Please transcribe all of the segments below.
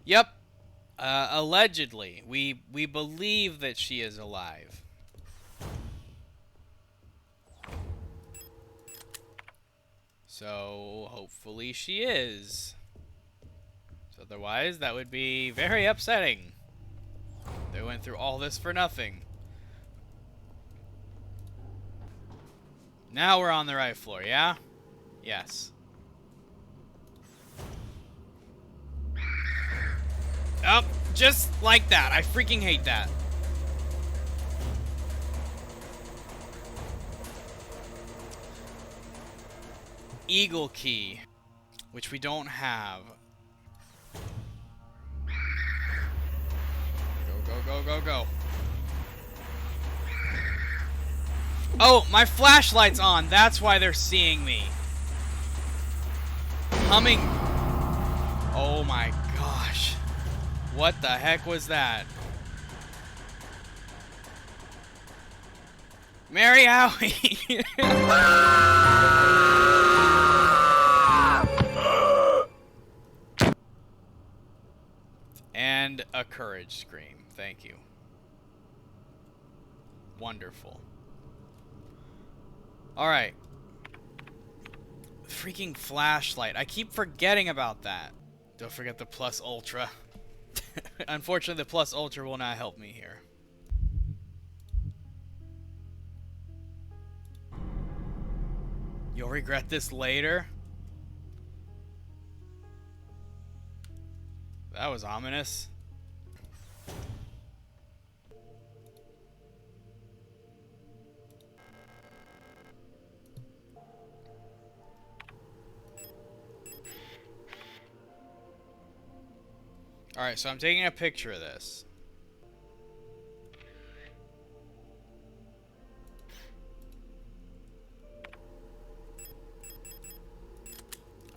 Yep. Allegedly. We believe that she is alive. So, hopefully she is. So otherwise, that would be very upsetting. They went through all this for nothing. Now we're on the right floor, yeah? Yes. Oh, just like that. I freaking hate that. Eagle key, which we don't have. Go, go, go, go, go. Oh, my flashlight's on. That's why they're seeing me. Humming. Oh my gosh. What the heck was that? Mary Howie. And a courage scream. Thank you. Wonderful. Alright. Freaking flashlight. I keep forgetting about that. Don't forget the Plus Ultra. Unfortunately, the Plus Ultra will not help me here. You'll regret this later. That was ominous. Alright, so I'm taking a picture of this.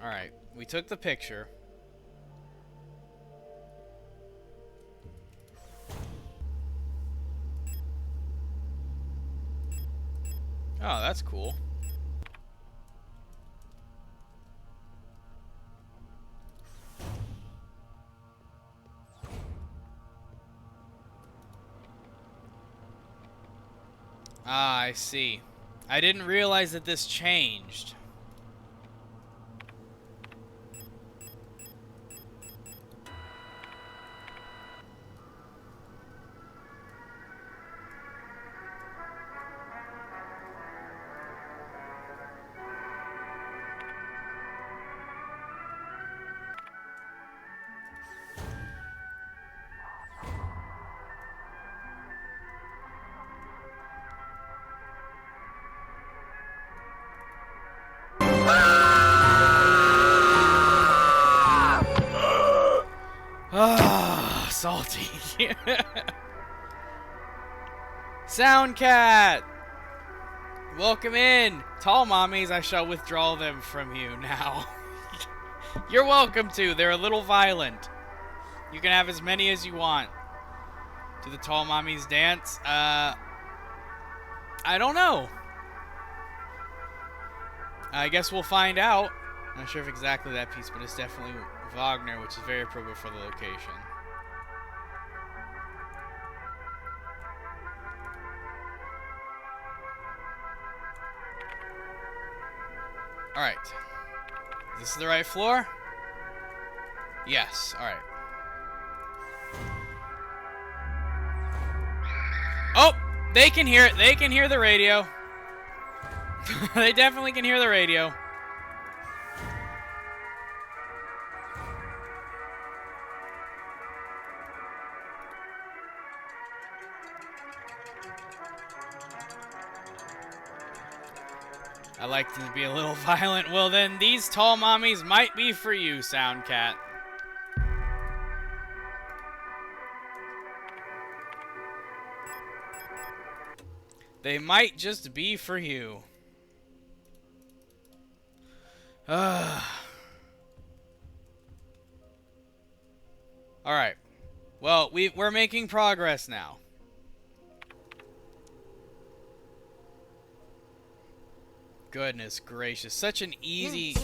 Alright, we took the picture. Oh, that's cool. Ah, I see. I didn't realize that this changed. Ah, salty. Sound Cat! Welcome in! Tall mommies, I shall withdraw them from you now. You're welcome to. They're a little violent. You can have as many as you want. Do the tall mommies dance? I don't know. I guess we'll find out. I'm not sure if exactly that piece, but it's definitely Wagner, which is very appropriate for the location. Alright. Is this the right floor? Yes, alright. Oh! They can hear it. They can hear the radio. They definitely can hear the radio. I like to be a little violent. Well, then these tall mommies might be for you, Sound Cat. They might just be for you. Alright. Well, we're making progress now. Goodness gracious. Such an easy...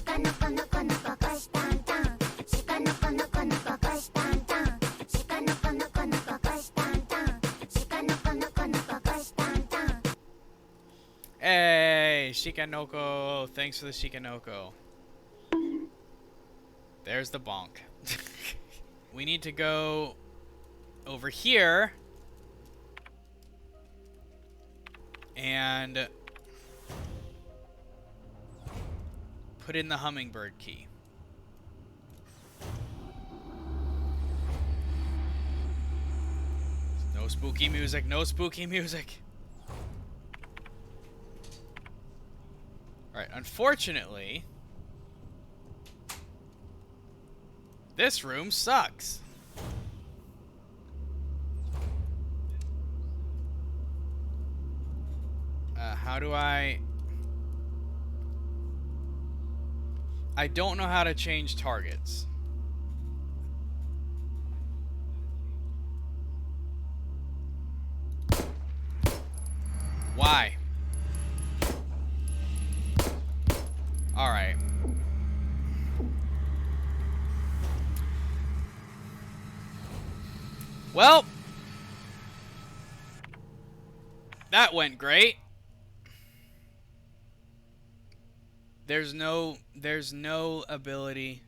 Hey, Shikanoko. Thanks for the Shikanoko. There's the bonk. We need to go over here and put in the hummingbird key. No spooky music, no spooky music. Alright, unfortunately, this room sucks. How do I don't know how to change targets. Why? Alright. Well, that went great. There's no ability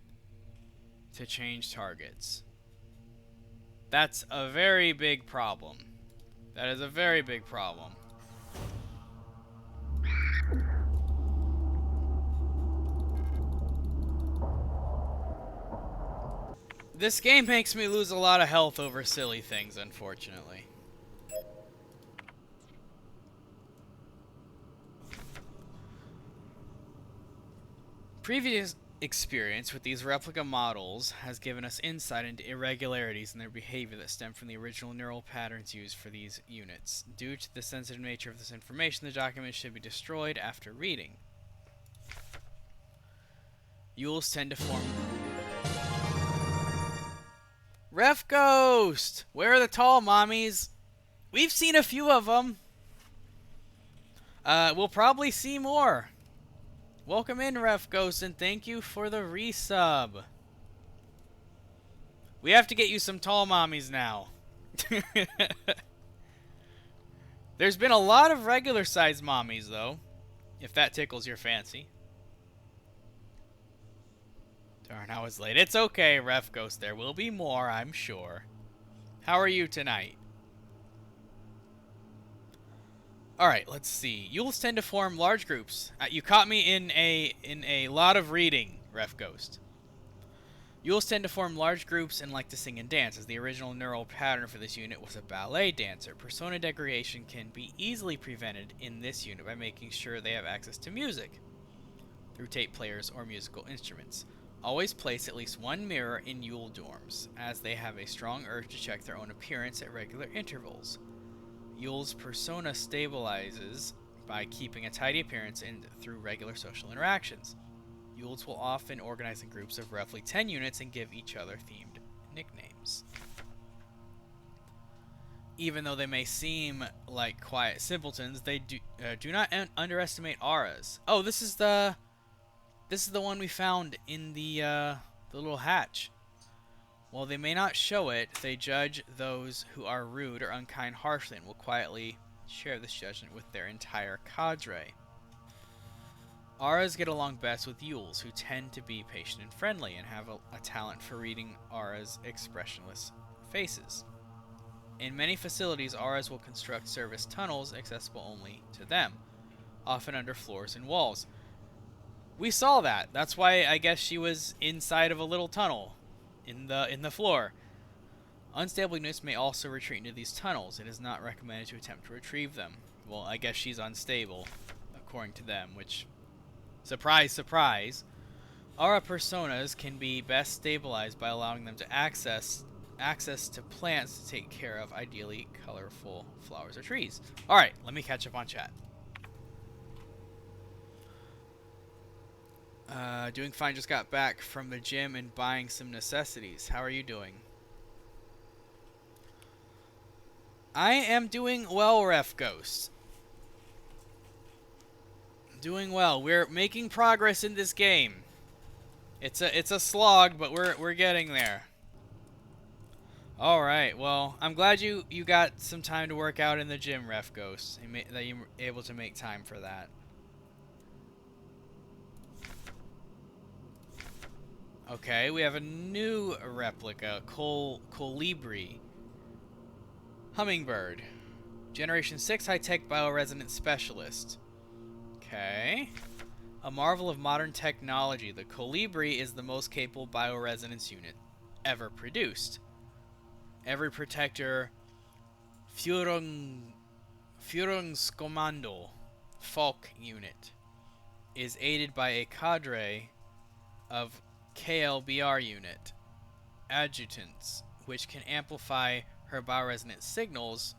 to change targets. That's a very big problem. That is a very big problem. This game makes me lose a lot of health over silly things, unfortunately. Previous experience with these replica models has given us insight into irregularities in their behavior that stem from the original neural patterns used for these units. Due to the sensitive nature of this information, the document should be destroyed after reading. Yules tend to form... Ref Ghost! Where are the tall mommies? We've seen a few of them. We'll probably see more. Welcome in, Ref Ghost, and thank you for the resub. We have to get you some tall mommies now. There's been a lot of regular-sized mommies, though, if that tickles your fancy. Darn, I was late. It's okay, Ref Ghost. There will be more, I'm sure. How are you tonight? Alright, let's see. Yules tend to form large groups. You caught me in a lot of reading, Ref Ghost. Yules tend to form large groups and like to sing and dance, as the original neural pattern for this unit was a ballet dancer. Persona degradation can be easily prevented in this unit by making sure they have access to music through tape players or musical instruments. Always place at least one mirror in Yule dorms, as they have a strong urge to check their own appearance at regular intervals. Yule's persona stabilizes by keeping a tidy appearance and through regular social interactions. Yules will often organize in groups of roughly 10 units and give each other themed nicknames. Even though they may seem like quiet simpletons, they do not underestimate auras. Oh, this is the one we found in the little hatch. While they may not show it, they judge those who are rude or unkind harshly and will quietly share this judgment with their entire cadre. Auras get along best with Yules, who tend to be patient and friendly and have a talent for reading Auras' expressionless faces. In many facilities, Auras will construct service tunnels accessible only to them, often under floors and walls. We saw that. That's why I guess she was inside of a little tunnel in the floor. Unstable units may also retreat into these tunnels. It is not recommended to attempt to retrieve them. Well, I guess she's unstable, according to them, which, surprise, surprise. Aura personas can be best stabilized by allowing them to access to plants to take care of ideally colorful flowers or trees. Alright, let me catch up on chat. Doing fine, just got back from the gym and buying some necessities. How are you doing? I am doing well, Ref Ghost. Doing well. We're making progress in this game. It's a slog, but we're getting there. All right. Well, I'm glad you got some time to work out in the gym, Ref Ghost. That you were able to make time for that. Okay, we have a new replica, Colibri. Hummingbird. Generation 6 high-tech bioresonance specialist. Okay. A marvel of modern technology, the Colibri is the most capable bioresonance unit ever produced. Every protector Führungskommando Falk unit is aided by a cadre of KLBR unit adjutants, which can amplify her bioresonance signals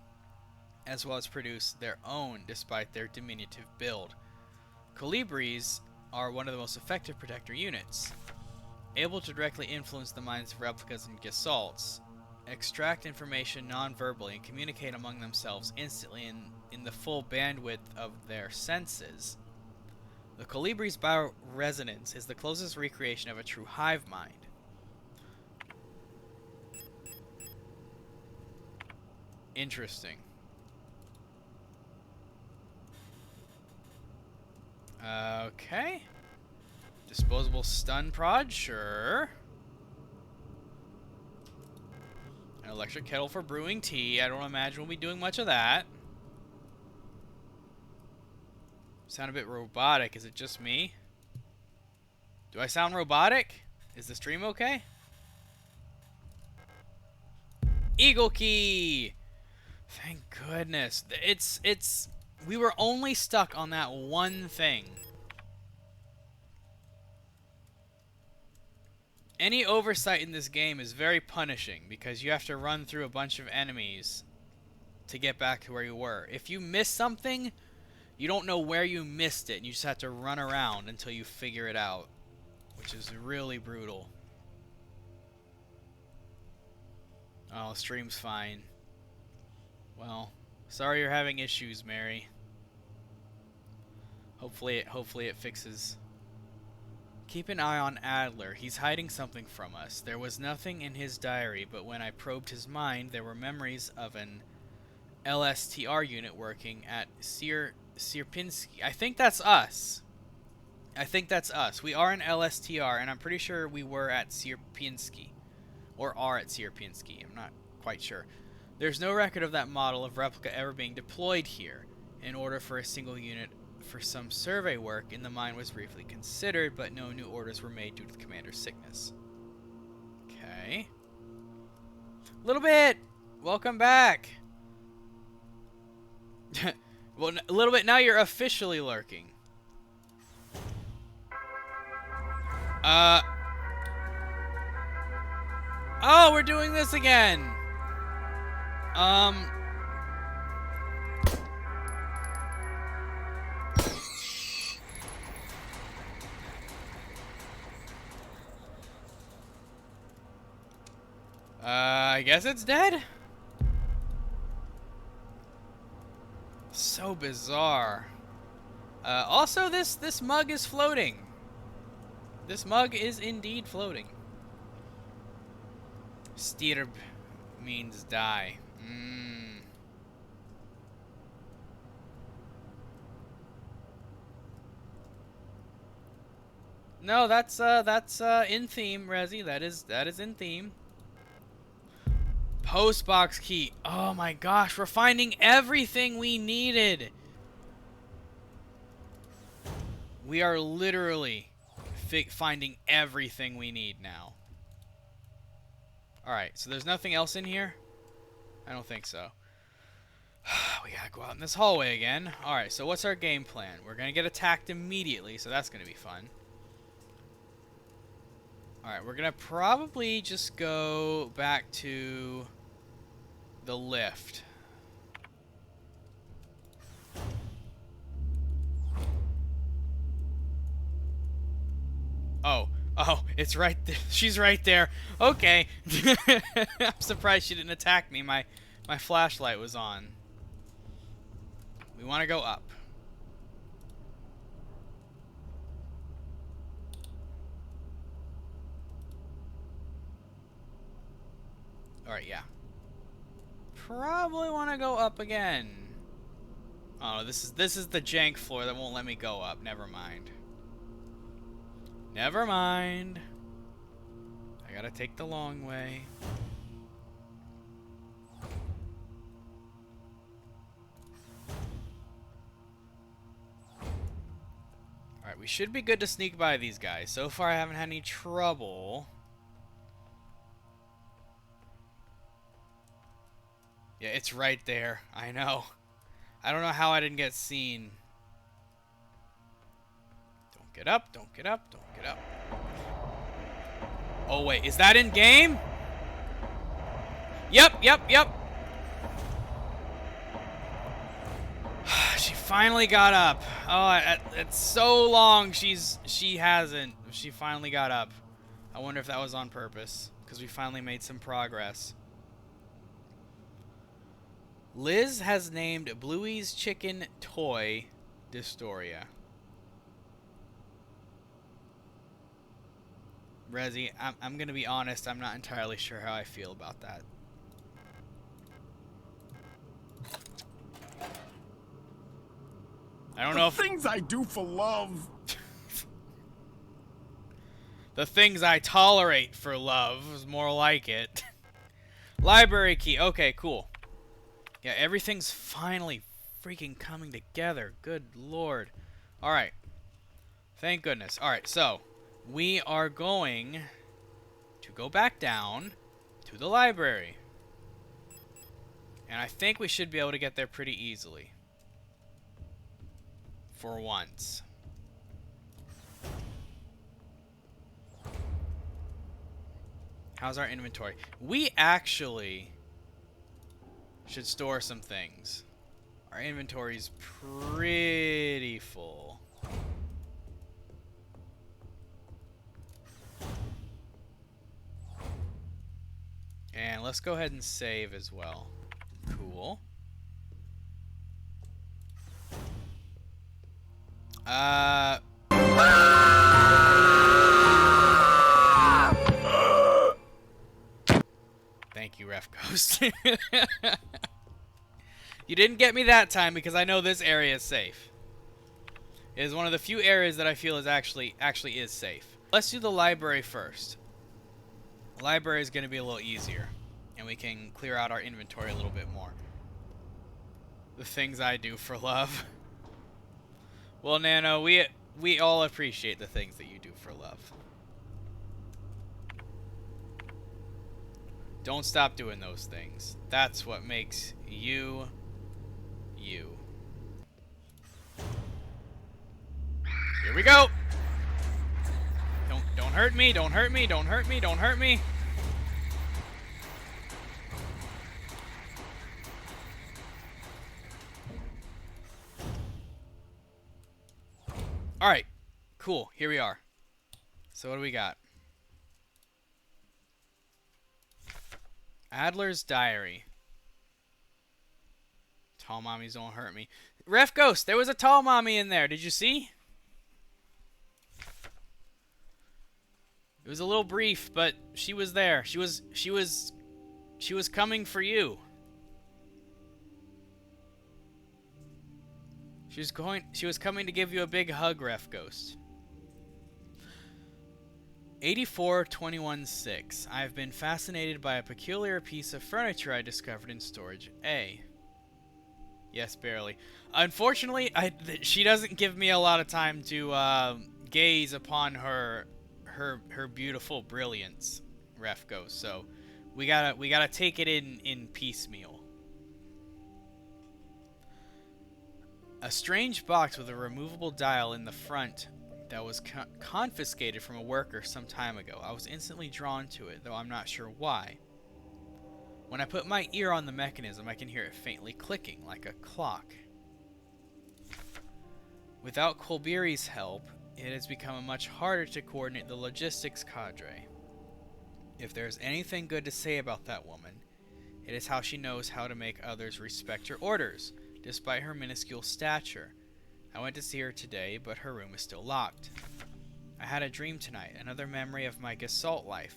as well as produce their own despite their diminutive build. Colibris are one of the most effective protector units, able to directly influence the minds of replicas and Gestalts, extract information non-verbally, and communicate among themselves instantly in the full bandwidth of their senses. The Colibri's bioresonance is the closest recreation of a true hive mind. Interesting. Okay. Disposable stun prod, sure. An electric kettle for brewing tea. I don't imagine we'll be doing much of that. Sound a bit robotic. Is it just me? Do I sound robotic? Is the stream okay? Eagle key! Thank goodness. We were only stuck on that one thing. Any oversight in this game is very punishing because you have to run through a bunch of enemies to get back to where you were. If you miss something, you don't know where you missed it, and you just have to run around until you figure it out, which is really brutal. Oh, stream's fine. Well, sorry you're having issues, Mary. Hopefully it fixes. Keep an eye on Adler. He's hiding something from us. There was nothing in his diary, but when I probed his mind, there were memories of an LSTR unit working at Sierpinski. I think that's us. We are an LSTR, and I'm pretty sure we were at Sierpinski. Or are at Sierpinski. I'm not quite sure. There's no record of that model of replica ever being deployed here. In order for a single unit for some survey work in the mine was briefly considered, but no new orders were made due to the commander's sickness. Okay. Little bit! Welcome back! Well, a little bit now you're officially lurking. Oh, we're doing this again! I guess it's dead? So bizarre. Also, this mug is floating. This mug is indeed floating. Stirb means die. No, that's in theme, Rezi. That is in theme. Postbox key. Oh my gosh, we're finding everything we needed. We are literally finding everything we need now. Alright, so there's nothing else in here? I don't think so. We gotta go out in this hallway again. Alright, so what's our game plan? We're gonna get attacked immediately, so that's gonna be fun. Alright, we're gonna probably just go back to the lift. Oh, it's right there. She's right there. Okay. I'm surprised she didn't attack me. My flashlight was on. We want to go up. Alright, yeah. Probably want to go up again. Oh, this is the jank floor that won't let me go up. Never mind. Never mind. I gotta take the long way. Alright, we should be good to sneak by these guys. So far I haven't had any trouble. Yeah, it's right there. I know. I don't know how I didn't get seen. Don't get up, don't get up, don't get up. Oh wait, is that in game? Yep. She finally got up. Oh, it's so long she hasn't. She finally got up. I wonder if that was on purpose, because we finally made some progress. Liz has named Bluey's chicken toy Dystoria. Rezi, I'm gonna be honest, I'm not entirely sure how I feel about that. I don't know if... The things I do for love. The things I tolerate for love is more like it. Library key. Okay, cool. Yeah, everything's finally freaking coming together. Good lord. Alright. Thank goodness. Alright, so we are going to go back down to the library. And I think we should be able to get there pretty easily. For once. How's our inventory? We actually should store some things. Our inventory's pretty full. And let's go ahead and save as well. Cool. Thank you, Ref Ghost. You didn't get me that time because I know this area is safe. It is one of the few areas that I feel is actually is safe. Let's do the library first. The library is going to be a little easier, and we can clear out our inventory a little bit more. The things I do for love. Well, Nano, we all appreciate the things that you do for love. Don't stop doing those things. That's what makes you, you. Here we go. Don't hurt me. Don't hurt me. Don't hurt me. Don't hurt me. All right. Cool. Here we are. So what do we got? Adler's Diary. Tall mommies don't hurt me. Ref Ghost, there was a tall mommy in there. Did you see? It was a little brief, but she was there. She was coming for you. She was coming to give you a big hug, Ref Ghost. 84-21-6. I have been fascinated by a peculiar piece of furniture I discovered in storage A. Yes, barely. Unfortunately, she doesn't give me a lot of time to gaze upon her beautiful brilliance, Ref Ghost. So we gotta take it in piecemeal. A strange box with a removable dial in the front that was confiscated from a worker some time ago. I was instantly drawn to it, though I'm not sure why. When I put my ear on the mechanism, I can hear it faintly clicking, like a clock. Without Colberi's help, it has become much harder to coordinate the logistics cadre. If there's anything good to say about that woman, it is how she knows how to make others respect her orders, despite her minuscule stature. I went to see her today, but her room is still locked. I had a dream tonight, another memory of my Gestalt life,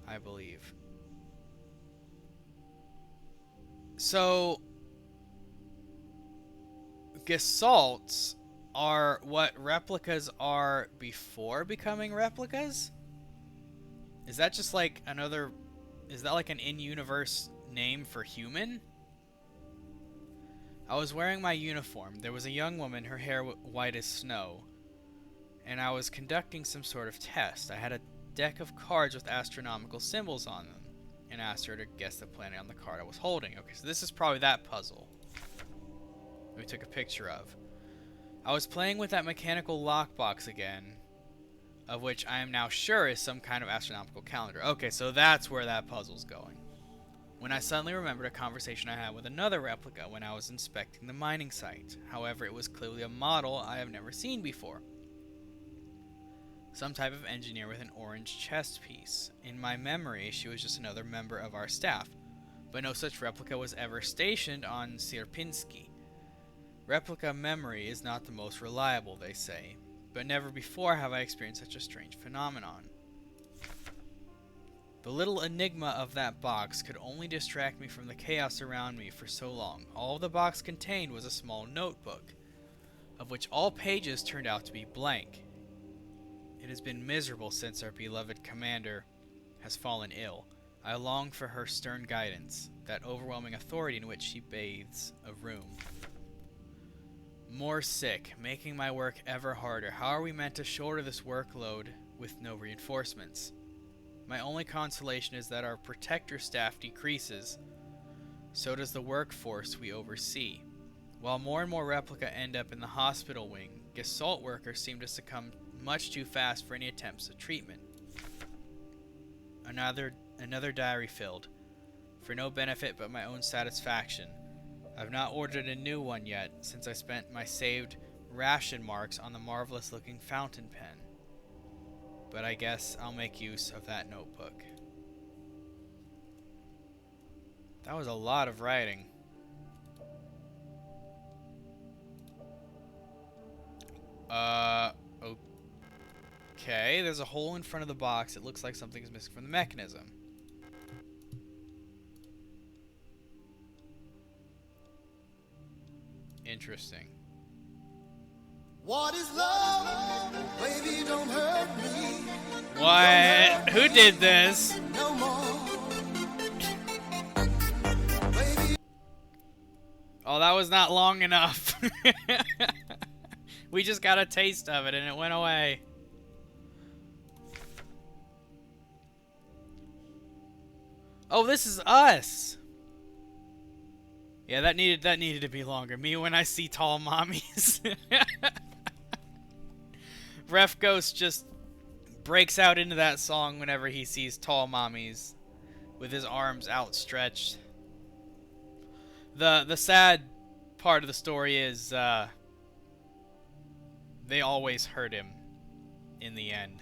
I believe. So, Gesalts are what replicas are before becoming replicas? Is that just like another... Is that like an in-universe name for human? I was wearing my uniform. There was a young woman, her hair white as snow, and I was conducting some sort of test. I had a deck of cards with astronomical symbols on them, and asked her to guess the planet on the card I was holding. Okay, so this is probably that puzzle we took a picture of. I was playing with that mechanical lockbox again, of which I am now sure is some kind of astronomical calendar. Okay, so that's where that puzzle's going. When I suddenly remembered a conversation I had with another replica when I was inspecting the mining site. However, it was clearly a model I have never seen before. Some type of engineer with an orange chest piece. In my memory, she was just another member of our staff, but no such replica was ever stationed on Sierpinski. Replica memory is not the most reliable, they say, but never before have I experienced such a strange phenomenon. The little enigma of that box could only distract me from the chaos around me for so long. All the box contained was a small notebook, of which all pages turned out to be blank. It has been miserable since our beloved commander has fallen ill. I long for her stern guidance, that overwhelming authority in which she bathes a room. More sick, making my work ever harder. How are we meant to shoulder this workload with no reinforcements? My only consolation is that our protector staff decreases. So does the workforce we oversee. While more and more replica end up in the hospital wing, Gestalt workers seem to succumb much too fast for any attempts at treatment. Another diary filled. For no benefit but my own satisfaction. I've not ordered a new one yet, since I spent my saved ration marks on the marvelous looking fountain pen. But I guess I'll make use of that notebook. That was a lot of writing. Okay, there's a hole in front of the box. It looks like something is missing from the mechanism. Interesting. What is love? Baby, don't hurt me. What? Who did this? No more. Baby. Oh, that was not long enough. We just got a taste of it and it went away. Oh, this is us. Yeah, that needed to be longer. Me when I see tall mommies. Ref Ghost just breaks out into that song whenever he sees tall mommies with his arms outstretched. The sad part of the story is they always hurt him in the end.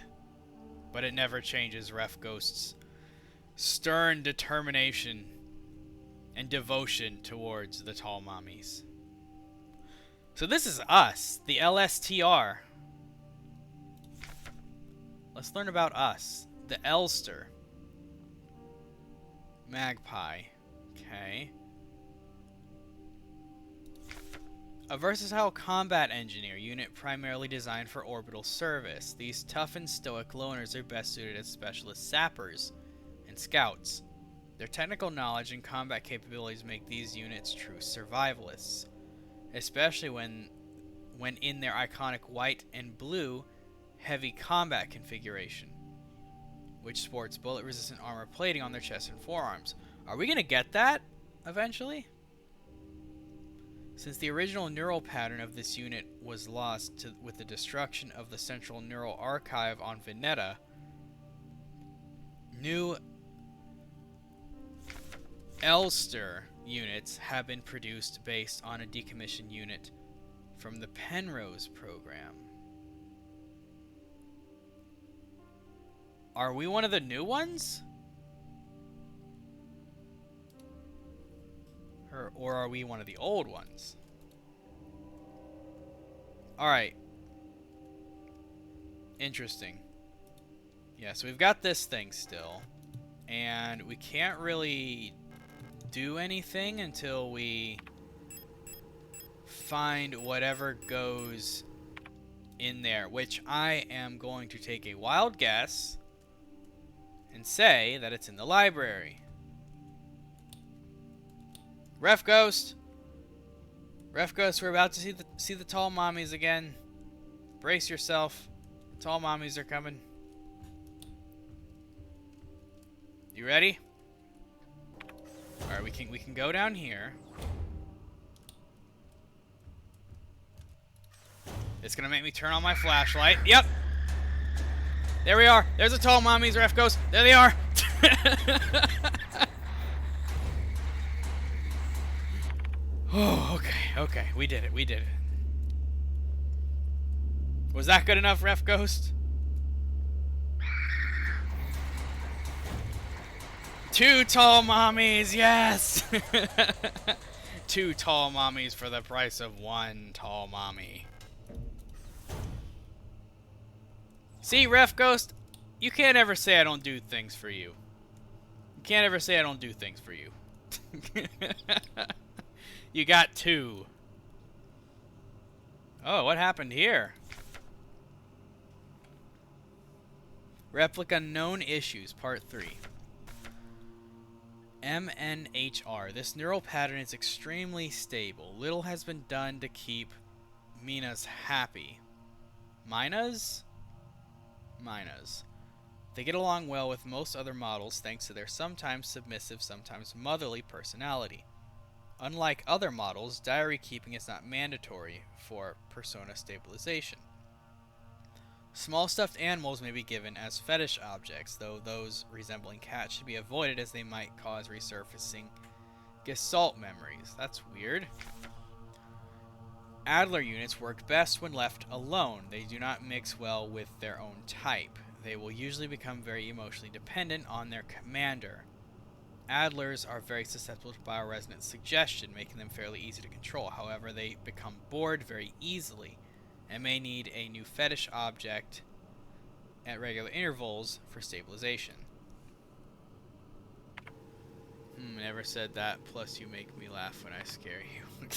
But it never changes Ref Ghost's stern determination and devotion towards the tall mommies. So this is us, the LSTR. Let's learn about us. The Elster. Magpie. Okay. A versatile combat engineer unit primarily designed for orbital service. These tough and stoic loners are best suited as specialist sappers and scouts. Their technical knowledge and combat capabilities make these units true survivalists, especially when in their iconic white and blue heavy combat configuration, which sports bullet-resistant armor plating on their chests and forearms. Are we going to get that eventually? Since the original neural pattern of this unit was lost with the destruction of the central neural archive on Veneta, new Elster units have been produced based on a decommissioned unit from the Penrose program. Are we one of the new ones? Or are we one of the old ones? Alright. Interesting. Yeah, so we've got this thing still. And we can't really do anything until we find whatever goes in there, which I am going to take a wild guess and say that it's in the library. Ref Ghost! Ref Ghost, we're about to see the tall mommies again. Brace yourself. Tall mommies are coming. You ready? Alright, we can go down here. It's gonna make me turn on my flashlight. Yep! There we are! There's the tall mommies, Ref Ghost! There they are! Oh, okay, we did it. Was that good enough, Ref Ghost? 2 tall mommies, yes! 2 tall mommies for the price of 1 tall mommy. See, Ref Ghost, you can't ever say I don't do things for you. You can't ever say I don't do things for you. You got 2. Oh, what happened here? Replica Known Issues, Part 3. MNHR. This neural pattern is extremely stable. Little has been done to keep Minas happy. Minas? Minas. They get along well with most other models thanks to their sometimes submissive, sometimes motherly personality. Unlike other models, diary keeping is not mandatory for persona stabilization. Small stuffed animals may be given as fetish objects, though those resembling cats should be avoided as they might cause resurfacing Gestalt memories. That's weird. Adler units work best when left alone. They do not mix well with their own type. They will usually become very emotionally dependent on their commander. Adlers are very susceptible to bioresonance suggestion, making them fairly easy to control. However, they become bored very easily and may need a new fetish object at regular intervals for stabilization. Never said that, plus you make me laugh when I scare you.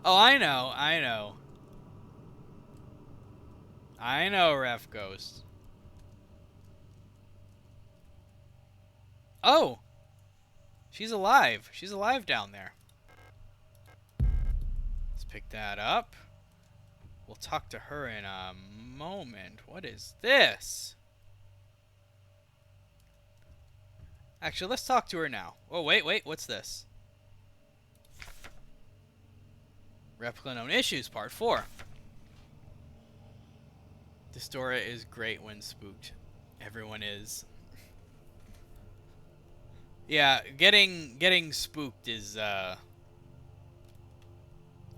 Oh, I know. I know, Ref Ghost. Oh! She's alive. She's alive down there. Let's pick that up. We'll talk to her in a moment. What is this? Actually, let's talk to her now. Oh, wait. What's this? Replica Known Issues, Part 4. Distora is great when spooked. Everyone is. Yeah, getting spooked is, I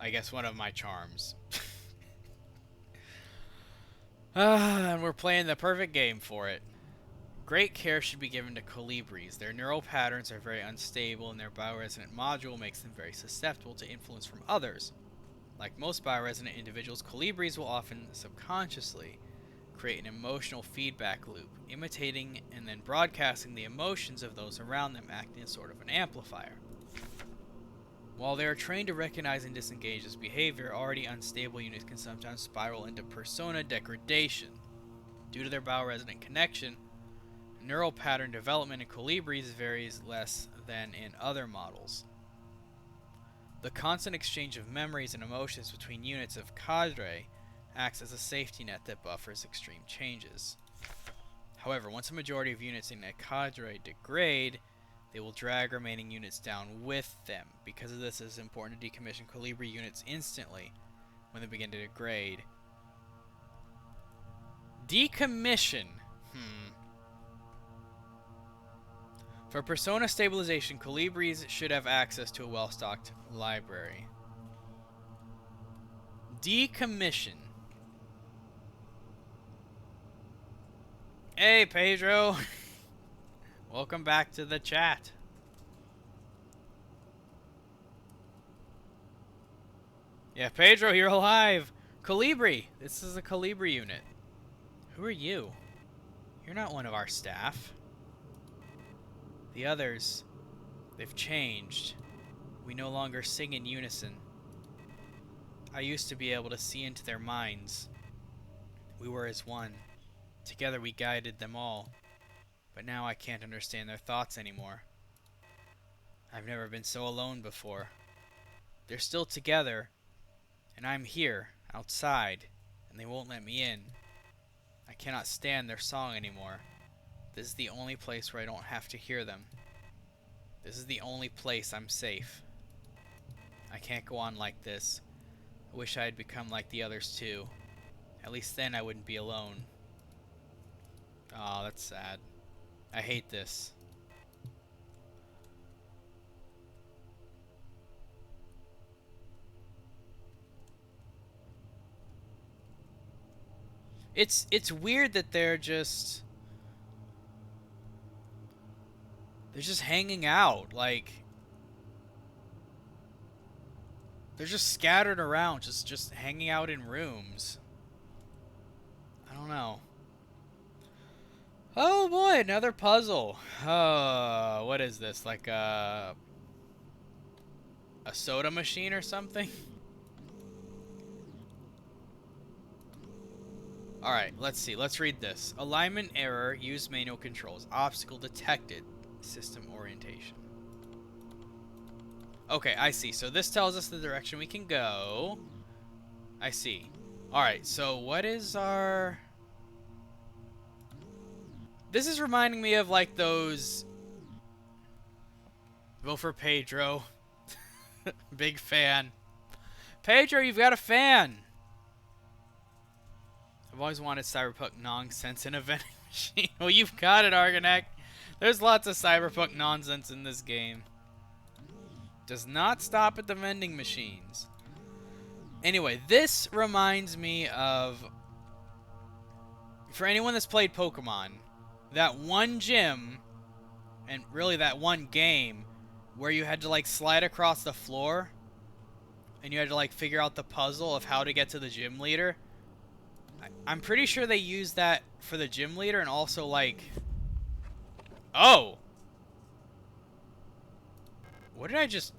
guess, one of my charms. And we're playing the perfect game for it. Great care should be given to colibris. Their neural patterns are very unstable, and their bioresonant module makes them very susceptible to influence from others. Like most bioresonant individuals, colibris will often subconsciously create an emotional feedback loop, imitating and then broadcasting the emotions of those around them, acting as sort of an amplifier. While they are trained to recognize and disengage this behavior, already unstable units can sometimes spiral into persona degradation. Due to their bioresonant connection, neural pattern development in colibris varies less than in other models. The constant exchange of memories and emotions between units of cadre acts as a safety net that buffers extreme changes. However, once a majority of units in a cadre degrade, they will drag remaining units down with them. Because of this, it is important to decommission colibri units instantly when they begin to degrade. Decommission. For persona stabilization, colibris should have access to a well-stocked library. Decommission. Hey, Pedro. Welcome back to the chat. Yeah, Pedro, you're alive. Colibri. This is a Colibri unit. Who are you? You're not one of our staff. The others They've changed. We no longer sing in unison. I used to be able to see into their minds. We were as one. Together we guided them all. But now I can't understand their thoughts anymore. I've never been so alone before. They're still together, and I'm here, outside, and they won't let me in. I cannot stand their song anymore. This is the only place where I don't have to hear them. This is the only place I'm safe. I can't go on like this. I wish I had become like the others too. At least then I wouldn't be alone. Oh, that's sad. I hate this. It's weird that they're just hanging out, like they're just scattered around, just hanging out in rooms. I don't know. Oh boy, another puzzle. What is this? Like a soda machine or something? Alright, let's see. Let's read this. Alignment error. Use manual controls. Obstacle detected. System orientation. Okay, I see. So this tells us the direction we can go. I see. Alright, so what is our... This is reminding me of like those... Vote for Pedro. Big fan. Pedro, you've got a fan! I've always wanted cyberpunk nonsense in a vending machine. Well, you've got it, Argonac. There's lots of cyberpunk nonsense in this game. Does not stop at the vending machines. Anyway, this reminds me of... For anyone that's played Pokemon, that one gym, and really that one game, where you had to like slide across the floor, and you had to like figure out the puzzle of how to get to the gym leader. I'm pretty sure they used that for the gym leader and also like... Oh! What did I just...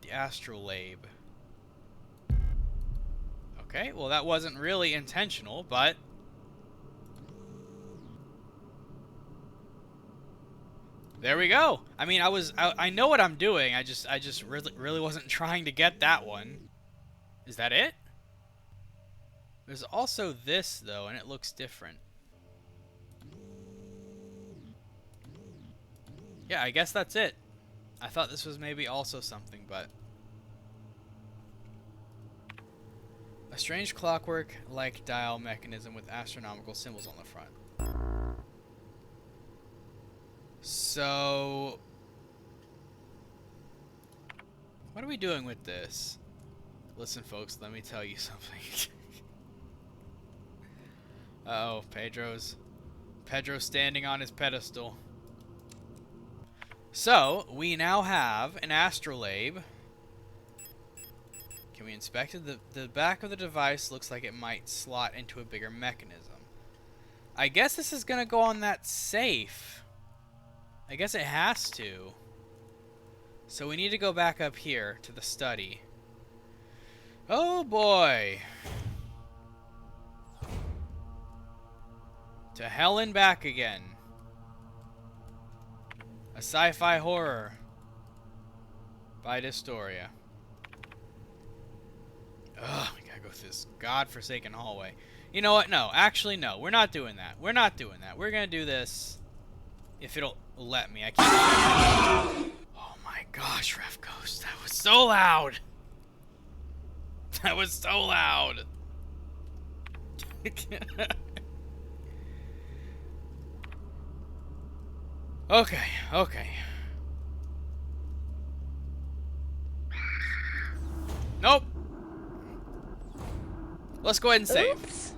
The astrolabe. Okay, well that wasn't really intentional, but... There we go! I mean, I know what I'm doing, I just really wasn't trying to get that one. Is that it? There's also this, though, and it looks different. Yeah, I guess that's it. I thought this was maybe also something, but... A strange clockwork-like dial mechanism with astronomical symbols on the front. So... What are we doing with this? Listen, folks, let me tell you something. Uh-oh, Pedro's standing on his pedestal. So, we now have an astrolabe. Can we inspect it? The back of the device looks like it might slot into a bigger mechanism. I guess this is gonna go on that safe. I guess it has to. So we need to go back up here to the study. Oh boy. To hell and back again. A sci-fi horror by Dystoria. Ugh, we gotta go through this godforsaken hallway. You know what? No, actually, no. We're not doing that. We're not doing that. We're gonna do this if it'll let me. I can't. Oh my gosh, Ref Ghost. That was so loud. That was so loud. Okay, okay. Nope. Let's go ahead and save.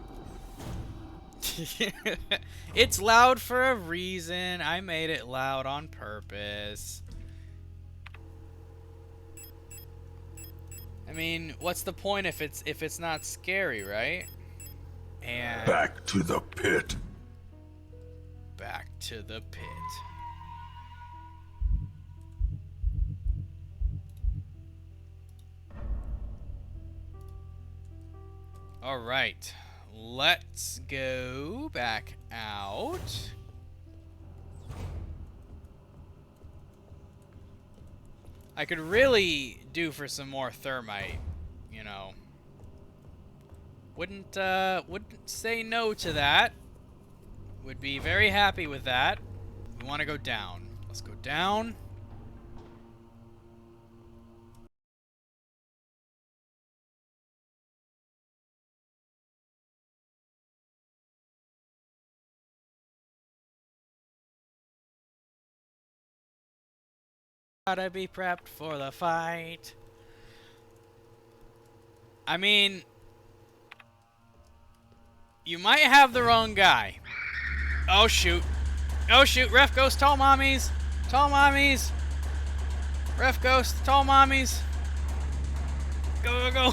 It's loud for a reason. I made it loud on purpose. I mean, what's the point if it's not scary, right? And Back to the pit. back to the pit. Alright. Let's go back out. I could really do for some more thermite, you know. Wouldn't say no to that. Would be very happy with that. We want to go down. Let's go down. Gotta be prepped for the fight. I mean, you might have the wrong guy. Oh shoot. Oh shoot, Ref Ghost, tall mommies. Tall mommies. Ref Ghost, tall mommies. Go, go, go.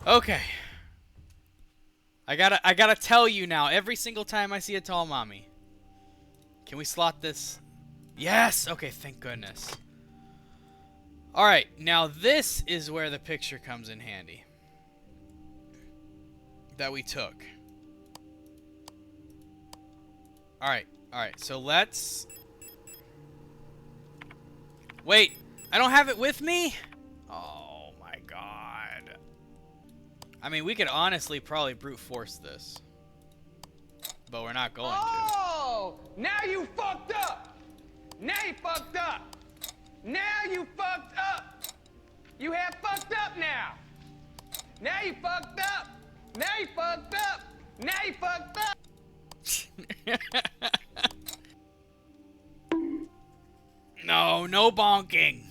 Okay. I gotta tell you now, every single time I see a tall mommy. Can we slot this? Yes! Okay, thank goodness. Alright, now this is where the picture comes in handy. That we took. Alright, so let's... Wait, I don't have it with me? Oh my god. I mean, we could honestly probably brute force this. But we're not going to. Oh! Now you fucked up! Now you fucked up! Now you fucked up! You have fucked up now! Now you fucked up! Now you fucked up! Now you fucked up! No, no bonking.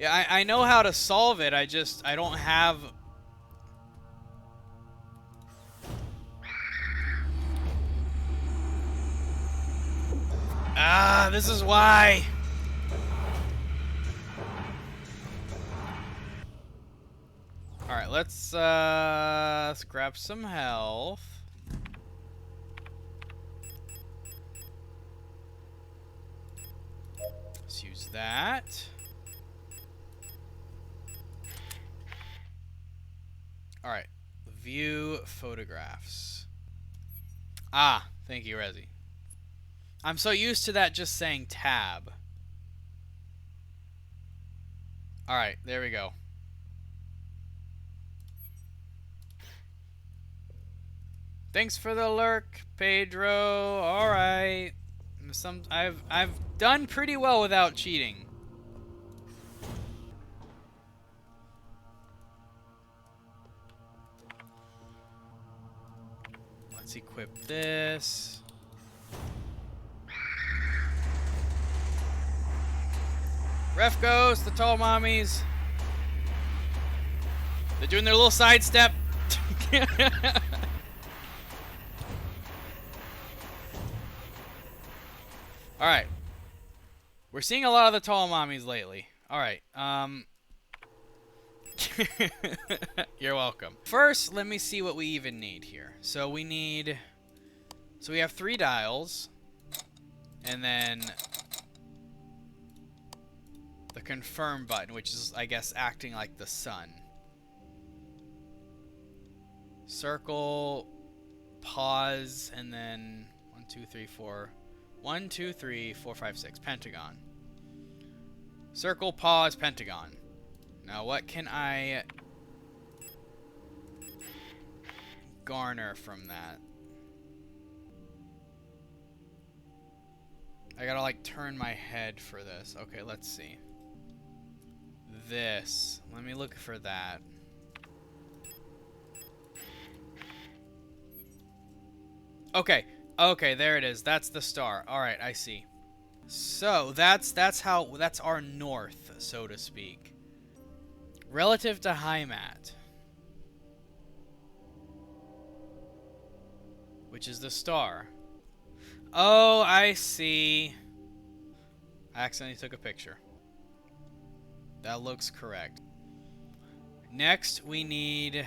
Yeah, I know how to solve it. I don't have... Ah, this is why. Alright, let's grab some health. Let's use that. Alright, view photographs. Ah, thank you, Resi. I'm so used to that just saying tab. Alright, there we go. Thanks for the lurk, Pedro. Alright. I've done pretty well without cheating. Let's equip this. Ref Ghost, the tall mommies. They're doing their little sidestep. Alright. We're seeing a lot of the tall mommies lately. Alright, you're welcome. First, let me see what we even need here. So we have 3 dials. And then the confirm button, which is, I guess, acting like the sun. Circle, pause, and then 1, 2, 3, 4. 1, 2, 3, 4, 5, 6. Pentagon. Circle, pause, pentagon. Now, what can I garner from that? I gotta, like, turn my head for this. Okay, let's see. This. Let me look for that. Okay. Okay, there it is. That's the star. Alright, I see. So, that's our north, so to speak. Relative to Heimat, which is the star. Oh, I see. I accidentally took a picture. That looks correct. Next, we need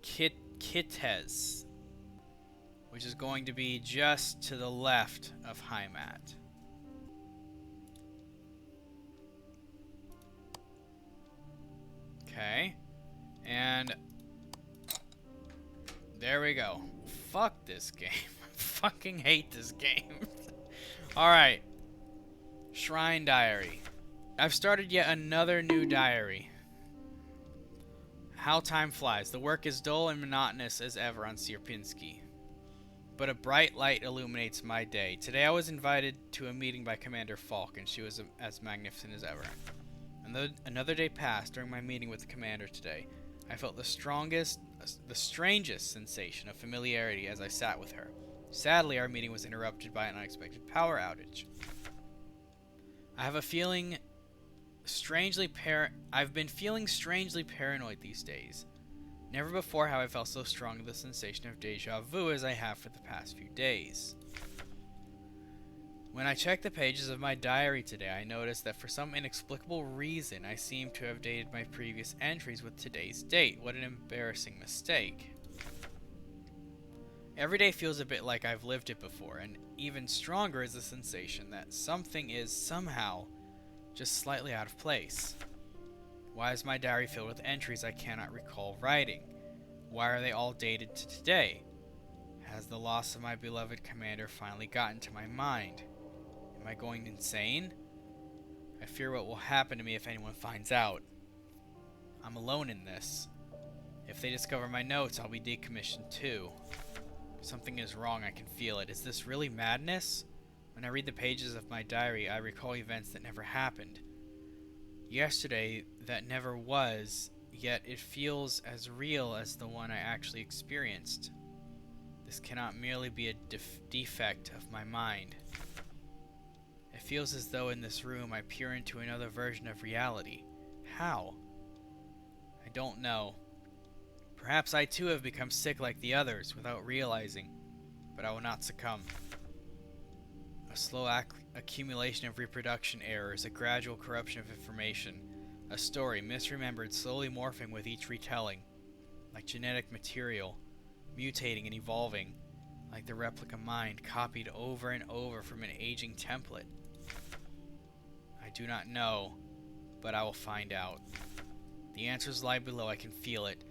Kites, which is going to be just to the left of Heimat. Okay. And there we go. Fuck this game. I fucking hate this game. Alright. Shrine Diary. I've started yet another new diary. How time flies. The work is dull and monotonous as ever on Sierpinski. But a bright light illuminates my day. Today I was invited to a meeting by Commander Falk, and she was as magnificent as ever. Another day passed. During my meeting with the commander today, I felt the strangest sensation of familiarity as I sat with her. Sadly, our meeting was interrupted by an unexpected power outage. I've been feeling strangely paranoid these days. Never before have I felt so strong the sensation of deja vu as I have for the past few days. When I checked the pages of my diary today, I noticed that for some inexplicable reason, I seem to have dated my previous entries with today's date. What an embarrassing mistake. Every day feels a bit like I've lived it before, and even stronger is the sensation that something is somehow just slightly out of place. Why is my diary filled with entries I cannot recall writing? Why are they all dated to today? Has the loss of my beloved commander finally gotten to my mind? Am I going insane? I fear what will happen to me if anyone finds out. I'm alone in this. If they discover my notes, I'll be decommissioned too. Something is wrong, I can feel it. Is this really madness? When I read the pages of my diary, I recall events that never happened. Yesterday, that never was, yet it feels as real as the one I actually experienced. This cannot merely be a defect of my mind. It feels as though in this room I peer into another version of reality. How? I don't know. Perhaps I too have become sick like the others without realizing, but I will not succumb. A slow accumulation of reproduction errors, a gradual corruption of information, a story misremembered slowly morphing with each retelling, like genetic material, mutating and evolving, like the replica mind copied over and over from an aging template. I do not know, but I will find out. The answers lie below, I can feel it.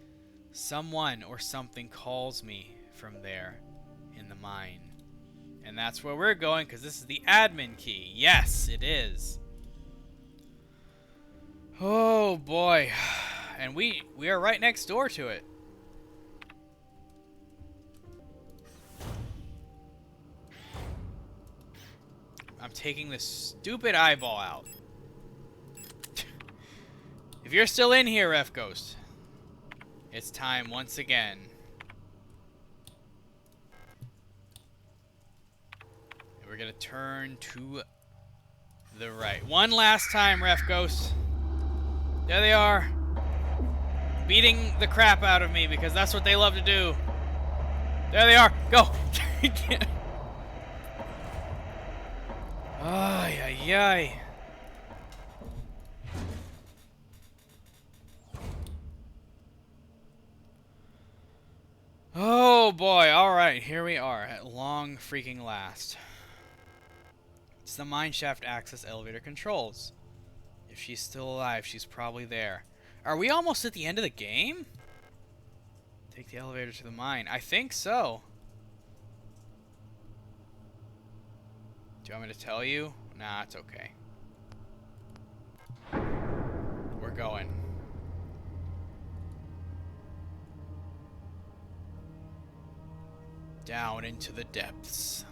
Someone or something calls me from there, in the mine. And that's where we're going, because this is the admin key. Yes, it is. Oh boy. And we are right next door to it. I'm taking this stupid eyeball out. If you're still in here, Ref Ghost, it's time once again. And we're gonna turn to the right. One last time, Ref Ghost. There they are. Beating the crap out of me because that's what they love to do. There they are. Go. Ay, ay, ay. Oh boy, alright, here we are at long freaking last. It's the mineshaft access elevator controls. If she's still alive, she's probably there. Are we almost at the end of the game? Take the elevator to the mine. I think so. Do you want me to tell you? Nah, it's okay. We're going. Down into the depths.